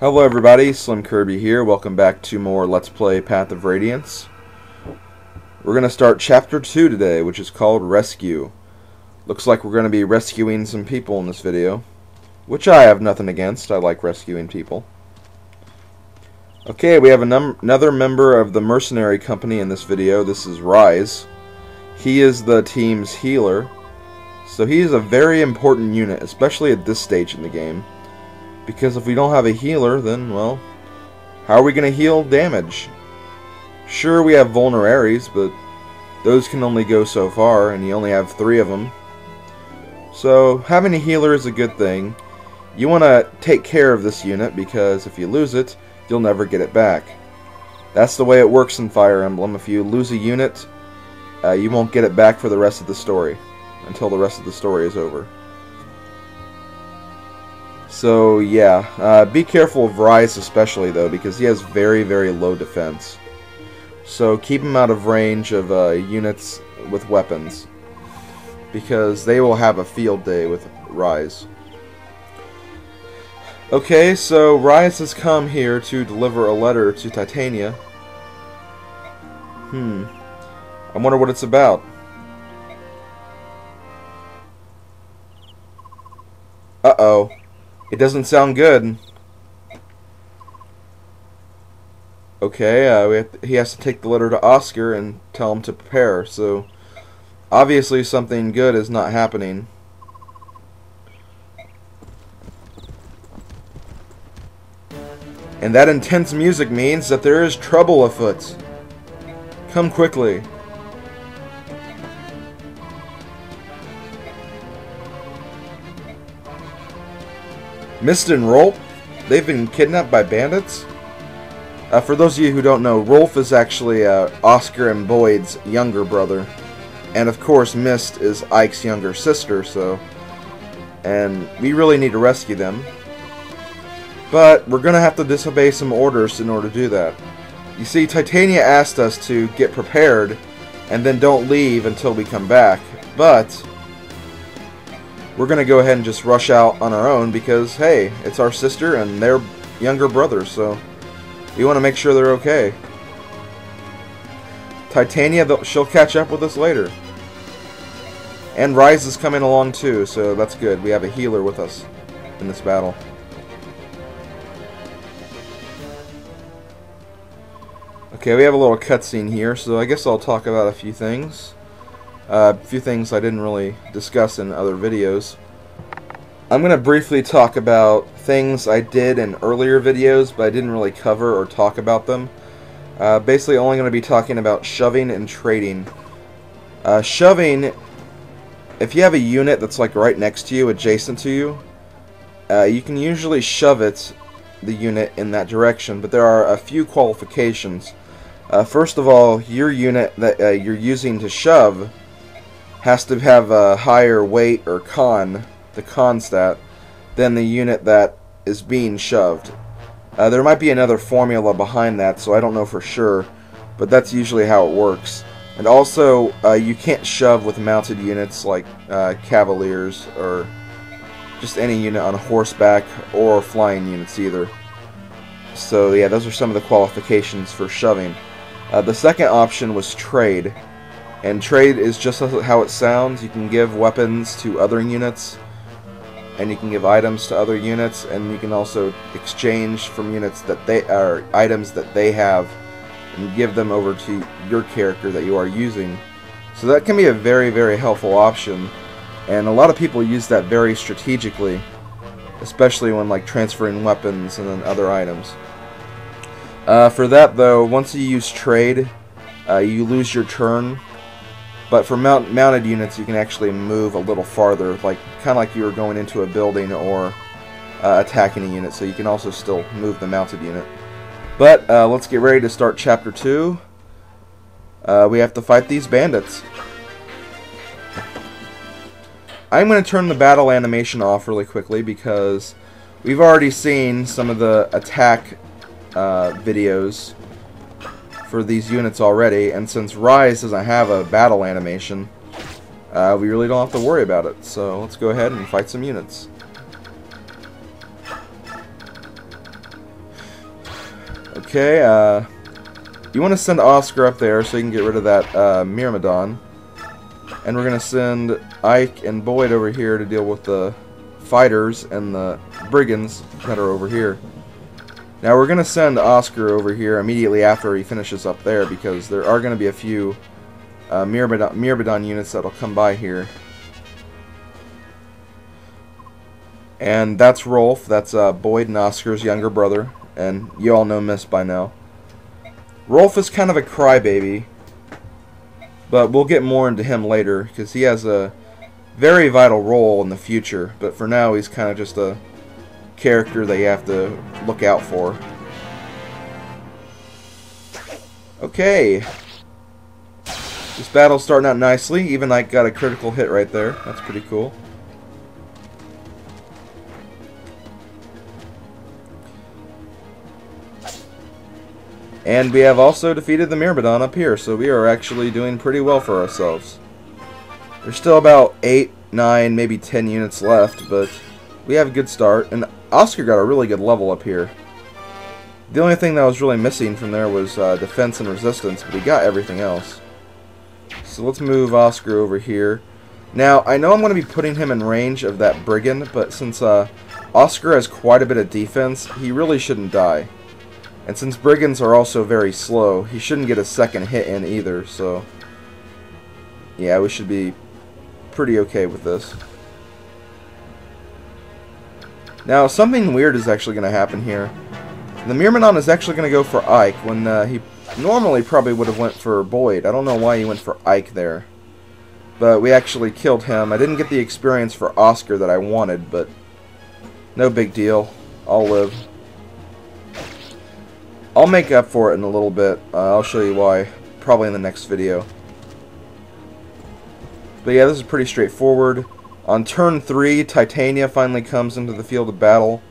Hello everybody, SlimKirby here. Welcome back to more Let's Play Path of Radiance. We're going to start Chapter 2 today, which is called Rescue. Looks like we're going to be rescuing some people in this video, which I have nothing against. I like rescuing people. Okay, we have another member of the mercenary company in this video. This is Rhys. He is the team's healer, so he is a very important unit, especially at this stage in the game. Because if we don't have a healer, then, well, how are we going to heal damage? Sure, we have vulneraries, but those can only go so far, and you only have 3 of them. So, having a healer is a good thing. You want to take care of this unit, because if you lose it, you'll never get it back. That's the way it works in Fire Emblem. If you lose a unit, you won't get it back for the rest of the story, until the rest of the story is over. So yeah, be careful of Rhys especially though, because he has very, very low defense. So keep him out of range of units with weapons, because they will have a field day with Rhys. Okay, so Rhys has come here to deliver a letter to Titania. I wonder what it's about. Uh-oh. It doesn't sound good. Okay, he has to take the letter to Oscar and tell him to prepare, so obviously something good is not happening. And that intense music means that there is trouble afoot. Come quickly. Mist and Rolf, they've been kidnapped by bandits? For those of you who don't know, Rolf is actually Oscar and Boyd's younger brother. And of course, Mist is Ike's younger sister, and we really need to rescue them. But we're going to have to disobey some orders in order to do that. You see, Titania asked us to get prepared and then don't leave until we come back. But we're going to go ahead and just rush out on our own because, hey, it's our sister and their younger brother, so we want to make sure they're okay. Titania, she'll catch up with us later. And Rhys is coming along too, so that's good. We have a healer with us in this battle. Okay, we have a little cutscene here, so I guess I'll talk about a few things. A few things I didn't really discuss in other videos. I'm going to briefly talk about things I did in earlier videos, but I didn't really cover or talk about them. Basically, only going to be talking about shoving and trading. Shoving, if you have a unit that's like right next to you, adjacent to you, you can usually shove the unit in that direction, but there are a few qualifications. First of all, your unit that you're using to shove has to have a higher weight or the con stat, than the unit that is being shoved. There might be another formula behind that, so I don't know for sure, but that's usually how it works. And also, you can't shove with mounted units like cavaliers or just any unit on horseback or flying units either. So yeah, those are some of the qualifications for shoving. The second option was trade. And trade is just how it sounds. You can give weapons to other units, and you can give items to other units, and you can also exchange from units that items that they have, and give them over to your character that you are using. So that can be a very, very helpful option, and a lot of people use that very strategically, especially when like transferring weapons and then other items. For that though, once you use trade, you lose your turn. But for mounted units, you can actually move a little farther, kind of like you were going into a building or attacking a unit, so you can also still move the mounted unit. But let's get ready to start Chapter 2. We have to fight these bandits. I'm going to turn the battle animation off really quickly because we've already seen some of the attack videos for these units already, and since Rhys doesn't have a battle animation, we really don't have to worry about it. So let's go ahead and fight some units. Okay, you want to send Oscar up there so you can get rid of that Myrmidon. And we're going to send Ike and Boyd over here to deal with the fighters and the brigands that are over here. Now we're going to send Oscar over here immediately after he finishes up there, because there are going to be a few Myrmidon units that'll come by here. And that's Rolf, that's Boyd and Oscar's younger brother, and you all know Miss by now. Rolf is kind of a crybaby, but we'll get more into him later, because he has a very vital role in the future, but for now he's kind of just a character that you have to look out for. Okay. This battle's starting out nicely. Even I got a critical hit right there. That's pretty cool. And we have also defeated the Myrmidon up here, so we are actually doing pretty well for ourselves. There's still about 8, 9, maybe 10 units left, but we have a good start. And Oscar got a really good level up here. The only thing that was really missing from there was defense and resistance, but he got everything else. So let's move Oscar over here. Now, I know I'm going to be putting him in range of that brigand, but since Oscar has quite a bit of defense, he really shouldn't die. And since brigands are also very slow, he shouldn't get a second hit in either, so yeah, we should be pretty okay with this. Now, something weird is actually going to happen here. The Myrmidon is actually going to go for Ike when he normally probably would have went for Boyd. I don't know why he went for Ike there. But we actually killed him. I didn't get the experience for Oscar that I wanted, but no big deal. I'll live. I'll make up for it in a little bit. I'll show you why, probably in the next video. But yeah, this is pretty straightforward. On turn 3, Titania finally comes into the field of battle.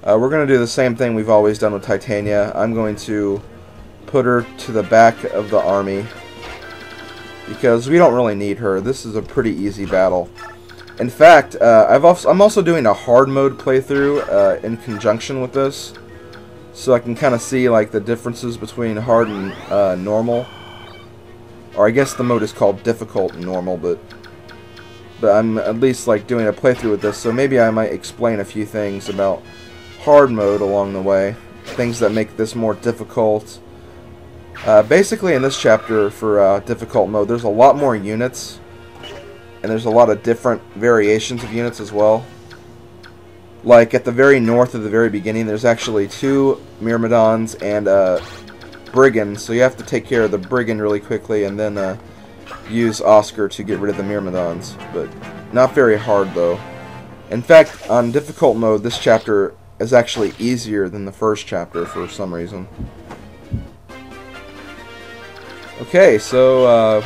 We're going to do the same thing we've always done with Titania. I'm going to put her to the back of the army, because we don't really need her. This is a pretty easy battle. In fact, I'm also doing a hard mode playthrough in conjunction with this, so I can kind of see like the differences between hard and normal. Or I guess the mode is called difficult and normal, but I'm at least like doing a playthrough with this, so maybe I might explain a few things about hard mode along the way, things that make this more difficult. Basically in this chapter for difficult mode, there's a lot more units, and there's a lot of different variations of units as well. Like at the very north of the very beginning, there's actually 2 Myrmidons and Brigand, so you have to take care of the Brigand really quickly and then use Oscar to get rid of the Myrmidons. But not very hard though. In fact, on difficult mode, this chapter is actually easier than the first chapter for some reason. Okay, so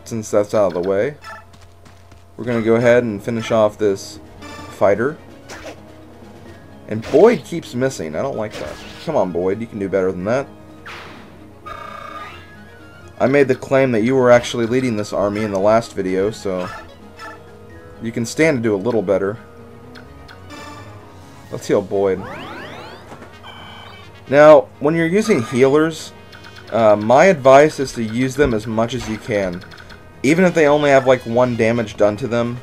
since that's out of the way, we're going to go ahead and finish off this fighter. And Boyd keeps missing. I don't like that. Come on, Boyd. You can do better than that. I made the claim that you were actually leading this army in the last video, so you can stand to do a little better. Let's heal Boyd. Now, when you're using healers, my advice is to use them as much as you can. Even if they only have like 1 damage done to them,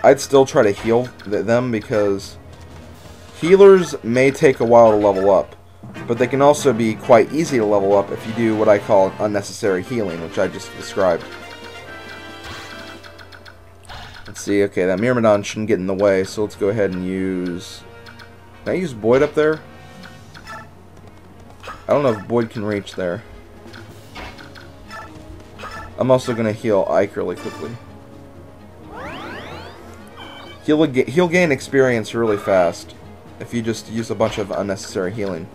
I'd still try to heal them, because healers may take a while to level up, but they can also be quite easy to level up if you do what I call unnecessary healing, which I just described. Let's see, okay, that Myrmidon shouldn't get in the way, so let's go ahead and use... Can I use Boyd up there? I don't know if Boyd can reach there. I'm also going to heal Ike really quickly. He'll gain experience really fast if you just use a bunch of unnecessary healing.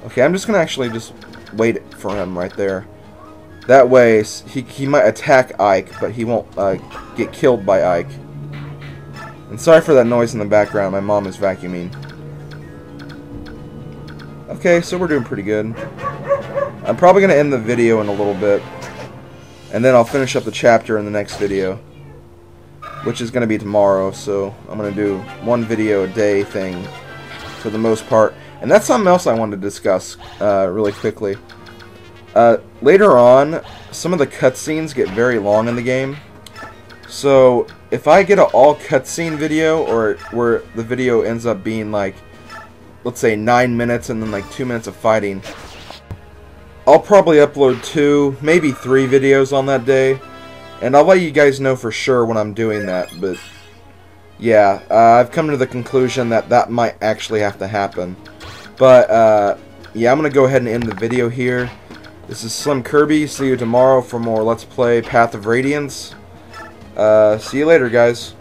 Okay, I'm just going to actually just wait for him right there. That way, he might attack Ike, but he won't get killed by Ike. And sorry for that noise in the background, my mom is vacuuming. Okay, so we're doing pretty good. I'm probably going to end the video in a little bit, and then I'll finish up the chapter in the next video, which is going to be tomorrow, so I'm going to do 1 video a day thing for the most part. And that's something else I wanted to discuss really quickly. Later on, some of the cutscenes get very long in the game. So if I get an all cutscene video, or where the video ends up being like, let's say 9 minutes and then like 2 minutes of fighting, I'll probably upload 2, maybe 3 videos on that day. And I'll let you guys know for sure when I'm doing that. But yeah, I've come to the conclusion that that might actually have to happen. But yeah, I'm going to go ahead and end the video here. This is SlimKirby. See you tomorrow for more Let's Play Path of Radiance. See you later, guys.